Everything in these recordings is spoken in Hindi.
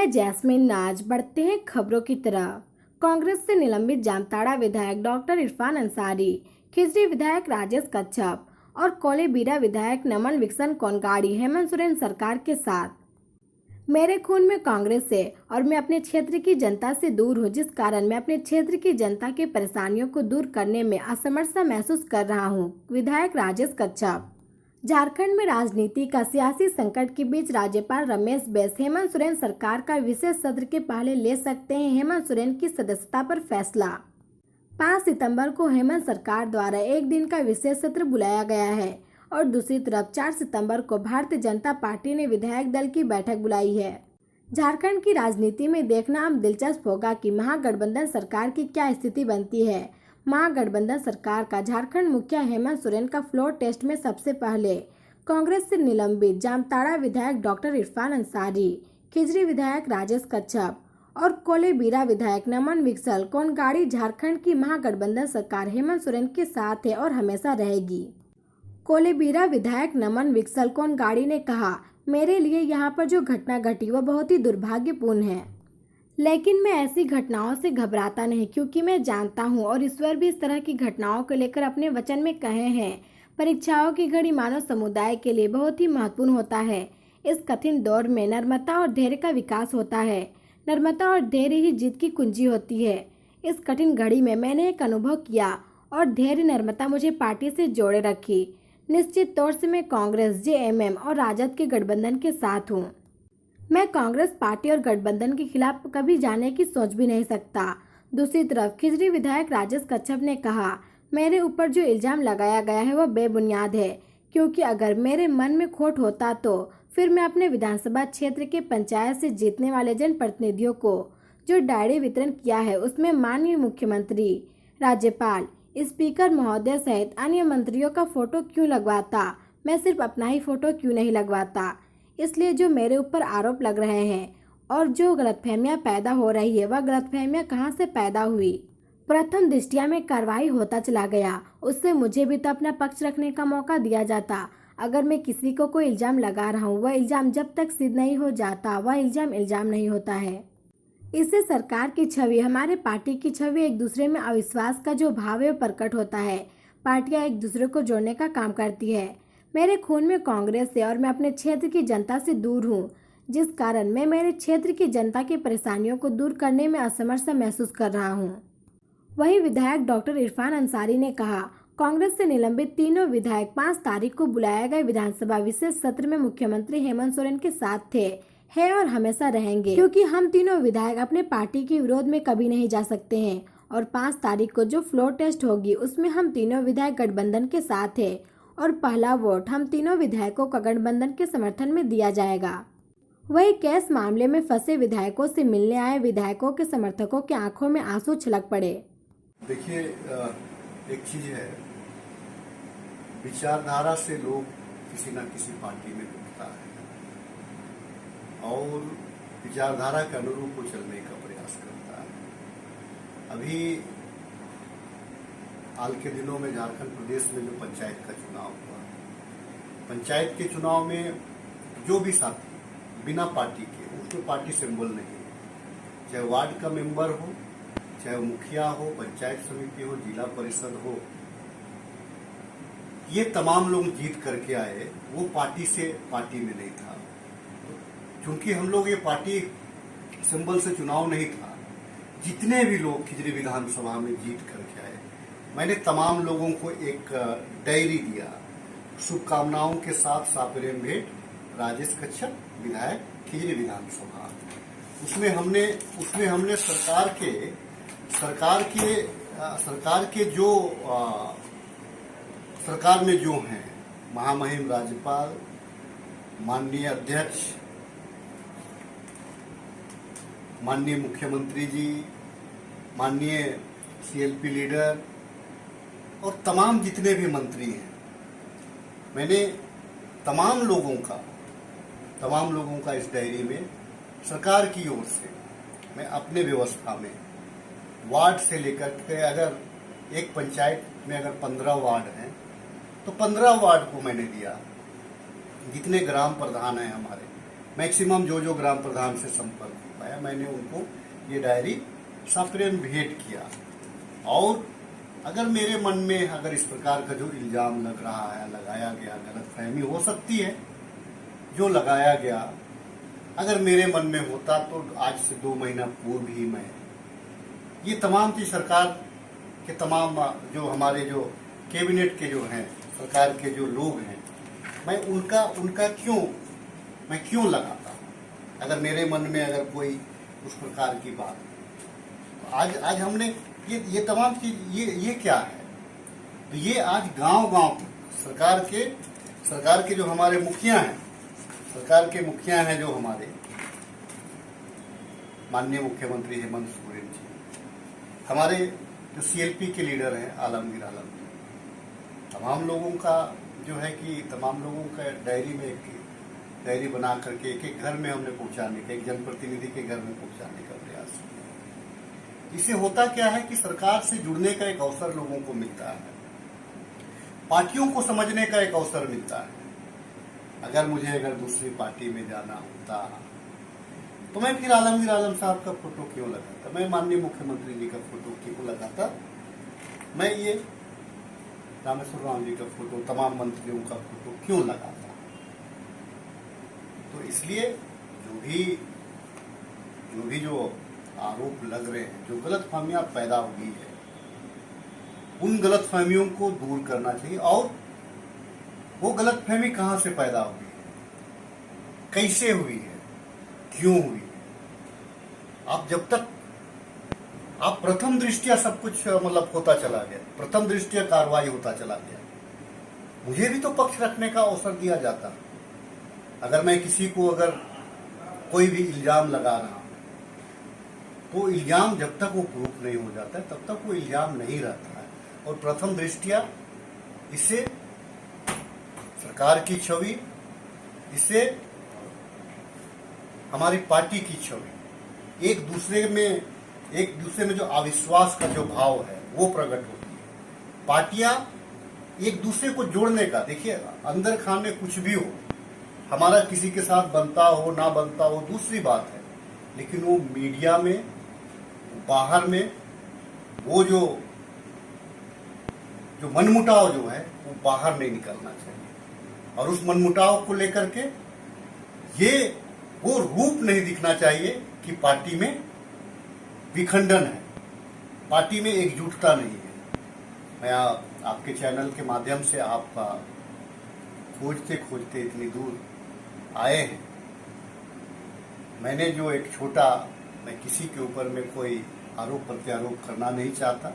है जैस्मिन नाज, बढ़ते हैं खबरों की तरह। कांग्रेस से निलंबित जामताड़ा विधायक डॉक्टर इरफान अंसारी, खिजरी विधायक राजेश कच्छप और कोलेबीरा विधायक नमन विकसन कोनगाड़ी हेमंत सोरेन सरकार के साथ। मेरे खून में कांग्रेस है और मैं अपने क्षेत्र की जनता से दूर हूं, जिस कारण मैं अपने क्षेत्र की जनता की परेशानियों को दूर करने में असमर्थता महसूस कर रहा हूं। विधायक राजेश कच्छप। झारखंड में राजनीति का सियासी संकट के बीच राज्यपाल रमेश बैस हेमंत सोरेन सरकार का विशेष सत्र के पहले ले सकते हैं हेमंत सोरेन की सदस्यता पर फैसला। 5 सितंबर को हेमंत सरकार द्वारा एक दिन का विशेष सत्र बुलाया गया है और दूसरी तरफ 4 सितंबर को भारतीय जनता पार्टी ने विधायक दल की बैठक बुलाई है। झारखंड की राजनीति में देखना अब दिलचस्प होगा कि महागठबंधन सरकार की क्या स्थिति बनती है। महागठबंधन सरकार का झारखंड मुखिया हेमंत सोरेन का फ्लोर टेस्ट में सबसे पहले कांग्रेस से निलंबित जामताड़ा विधायक डॉक्टर इरफान अंसारी, खिजरी विधायक राजेश कच्छप और कोलेबीरा विधायक नमन विकसन कोनगाड़ी झारखंड की महागठबंधन सरकार हेमंत सोरेन के साथ है और हमेशा रहेगी। कोलेबीरा विधायक नमन विकसन कोनगाड़ी ने कहा, मेरे लिए यहाँ पर जो घटना घटी वह बहुत ही दुर्भाग्यपूर्ण है, लेकिन मैं ऐसी घटनाओं से घबराता नहीं क्योंकि मैं जानता हूं और ईश्वर भी इस तरह की घटनाओं को लेकर अपने वचन में कहे हैं। परीक्षाओं की घड़ी मानव समुदाय के लिए बहुत ही महत्वपूर्ण होता है। इस कठिन दौर में नम्रता और धैर्य का विकास होता है। नम्रता और धैर्य ही जीत की कुंजी होती है। इस कठिन घड़ी में मैंने एक अनुभव किया और धैर्य नम्रता मुझे पार्टी से जोड़े रखी। निश्चित तौर से मैं कांग्रेस, जेएमएम और राजद के गठबंधन के साथ हूँ। मैं कांग्रेस पार्टी और गठबंधन के खिलाफ कभी जाने की सोच भी नहीं सकता। दूसरी तरफ खिजरी विधायक राजेश कच्छप ने कहा, मेरे ऊपर जो इल्जाम लगाया गया है वह बेबुनियाद है, क्योंकि अगर मेरे मन में खोट होता तो फिर मैं अपने विधानसभा क्षेत्र के पंचायत से जीतने वाले जनप्रतिनिधियों को जो डायरी वितरण किया है उसमें माननीय मुख्यमंत्री, राज्यपाल, स्पीकर महोदय सहित अन्य मंत्रियों का फोटो क्यों लगवाता। मैं सिर्फ अपना ही फोटो क्यों नहीं लगवाता। इसलिए जो मेरे ऊपर आरोप लग रहे हैं और जो गलतफहमियां पैदा हो रही है वह गलतफहमियां कहां से पैदा हुई। प्रथम दृष्टया में कार्रवाई होता चला गया, उससे मुझे भी तो अपना पक्ष रखने का मौका दिया जाता। अगर मैं किसी को कोई इल्जाम लगा रहा हूँ, वह इल्जाम जब तक सिद्ध नहीं हो जाता वह इल्जाम नहीं होता है। इससे सरकार की छवि, हमारे पार्टी की छवि, एक दूसरे में अविश्वास का जो भाव है प्रकट होता है। पार्टियां एक दूसरे को जोड़ने का काम करती है। मेरे खून में कांग्रेस है और मैं अपने क्षेत्र की जनता से दूर हूं, जिस कारण मैं मेरे क्षेत्र की जनता की परेशानियों को दूर करने में असमर्थ महसूस कर रहा हूं। वहीं विधायक डॉक्टर इरफान अंसारी ने कहा, कांग्रेस से निलंबित तीनों विधायक 5 तारीख को बुलाए गए विधानसभा विशेष सत्र में मुख्यमंत्री हेमंत सोरेन के साथ थे, है और हमेशा रहेंगे, क्योंकि हम तीनों विधायक अपने पार्टी के विरोध में कभी नहीं जा सकते हैं और 5 तारीख को जो फ्लोर टेस्ट होगी उसमें हम तीनों विधायक गठबंधन के साथ है और पहला वोट हम तीनों विधायकों का गठबंधन के समर्थन में दिया जाएगा। वही केस मामले में फंसे विधायकों से मिलने आए विधायकों के समर्थकों की आंखों में आंसू छलक पड़े। देखिए, एक चीज है, विचारधारा से लोग किसी न किसी पार्टी में जुड़ता है और विचारधारा के अनुरूप वो चलने का प्रयास करता है। अभी हाल के दिनों में झारखंड प्रदेश में जो पंचायत का चुनाव हुआ, पंचायत के चुनाव में जो भी साथी बिना पार्टी के, उसमें पार्टी सिंबल नहीं, चाहे वार्ड का मेंबर हो, चाहे मुखिया हो, पंचायत समिति हो, जिला परिषद हो, ये तमाम लोग जीत करके आए। वो पार्टी से पार्टी में नहीं था, क्योंकि हम लोग ये पार्टी सिंबल से चुनाव नहीं था। जितने भी लोग खिजरी विधानसभा में जीत करके आए, मैंने तमाम लोगों को एक डायरी दिया, शुभकामनाओं के साथ साप्रेम भेंट, राजेश कच्छप विधायक खिजरी विधानसभा। उसमें हमने सरकार में जो हैं महामहिम राज्यपाल, माननीय अध्यक्ष, माननीय मुख्यमंत्री जी, माननीय सीएलपी लीडर और तमाम जितने भी मंत्री हैं, मैंने तमाम लोगों का इस डायरी में सरकार की ओर से मैं अपने व्यवस्था में वार्ड से लेकर के, अगर एक पंचायत में अगर 15 वार्ड हैं तो 15 वार्ड को मैंने दिया। जितने ग्राम प्रधान हैं हमारे, मैक्सिमम जो ग्राम प्रधान से संपर्क पाया, मैंने उनको ये डायरी सप्रेम भेंट किया। और अगर मेरे मन में अगर इस प्रकार का जो इल्जाम लग रहा है, लगाया गया, गलतफहमी हो सकती है, जो लगाया गया अगर मेरे मन में होता तो आज से 2 महीना पूर्व ही मैं ये तमाम चीज सरकार के तमाम जो हमारे जो कैबिनेट के जो हैं, सरकार के जो लोग हैं, मैं उनका क्यों लगाता। अगर मेरे मन में अगर कोई उस प्रकार की बात, तो आज हमने ये तमाम चीज ये क्या है, तो ये आज गांव सरकार के जो हमारे मुखिया हैं, सरकार के मुखिया हैं जो हमारे माननीय मुख्यमंत्री हेमंत सोरेन जी, हमारे जो सीएलपी के लीडर हैं आलमगीर आलम, तमाम लोगों का जो है कि तमाम लोगों का डायरी बना करके एक घर में हमने पहुंचाने का, एक जनप्रतिनिधि के घर में पहुंचाने का प्रयास किया। इससे होता क्या है कि सरकार से जुड़ने का एक अवसर लोगों को मिलता है, पार्टियों को समझने का एक अवसर मिलता है। अगर मुझे दूसरी पार्टी में जाना होता तो मैं फिर आलमगीर आलम साहब का फोटो क्यों लगाता, मैं माननीय मुख्यमंत्री जी का फोटो क्यों लगाता, मैं ये रामेश्वर राम जी का फोटो, तमाम मंत्रियों का फोटो क्यों लगाता। तो इसलिए जो आरोप लग रहे हैं, जो गलतफहमियां पैदा हुई है, उन गलतफहमियों को दूर करना चाहिए। और वो गलतफहमी कहां से पैदा हुई है, कैसे हुई है, क्यों हुई है। आप जब तक आप प्रथम दृष्टिया सब कुछ मतलब होता चला गया, प्रथम दृष्टिया कार्रवाई होता चला गया, मुझे भी तो पक्ष रखने का अवसर दिया जाता। अगर मैं किसी को अगर कोई भी इल्जाम लगा रहा हूं, तो इल्जाम जब तक वो प्रूफ नहीं हो जाता है तब तक वो इल्जाम नहीं रहता है। और प्रथम दृष्टिया इससे सरकार की छवि, इससे हमारी पार्टी की छवि, एक दूसरे में जो अविश्वास का जो भाव है वो प्रकट होती है। पार्टियां एक दूसरे को जोड़ने का, देखिए अंदर खाने कुछ भी हो, हमारा किसी के साथ बनता हो ना बनता हो दूसरी बात है, लेकिन वो मीडिया में, बाहर में वो जो मनमुटाव जो है वो बाहर नहीं निकलना चाहिए। और उस मनमुटाव को लेकर के वो रूप नहीं दिखना चाहिए कि पार्टी में विखंडन है, पार्टी में एकजुटता नहीं है। मैं आपके चैनल के माध्यम से आप खोजते खोजते इतनी दूर आए हैं। मैंने जो एक छोटा, मैं किसी के ऊपर में कोई आरोप प्रत्यारोप करना नहीं चाहता,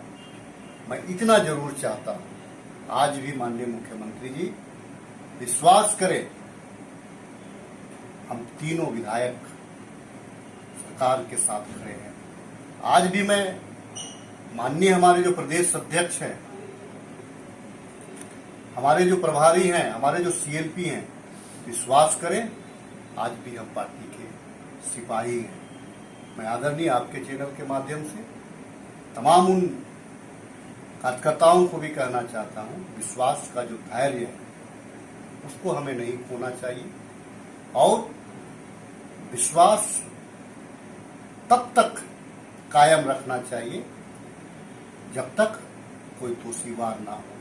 मैं इतना जरूर चाहता हूं, आज भी माननीय मुख्यमंत्री जी विश्वास करें, हम तीनों विधायक सरकार के साथ खड़े हैं। आज भी मैं माननीय हमारे जो प्रदेश अध्यक्ष हैं, हमारे जो प्रभारी हैं, हमारे जो सीएलपी हैं, विश्वास करें आज भी हम पार्टी के सिपाही हैं। मैं आदरणीय आपके चैनल के माध्यम से तमाम उन कार्यकर्ताओं को भी कहना चाहता हूं, विश्वास का जो धैर्य है उसको हमें नहीं खोना चाहिए। और विश्वास तब तक कायम रखना चाहिए जब तक कोई दोषीवार ना हो।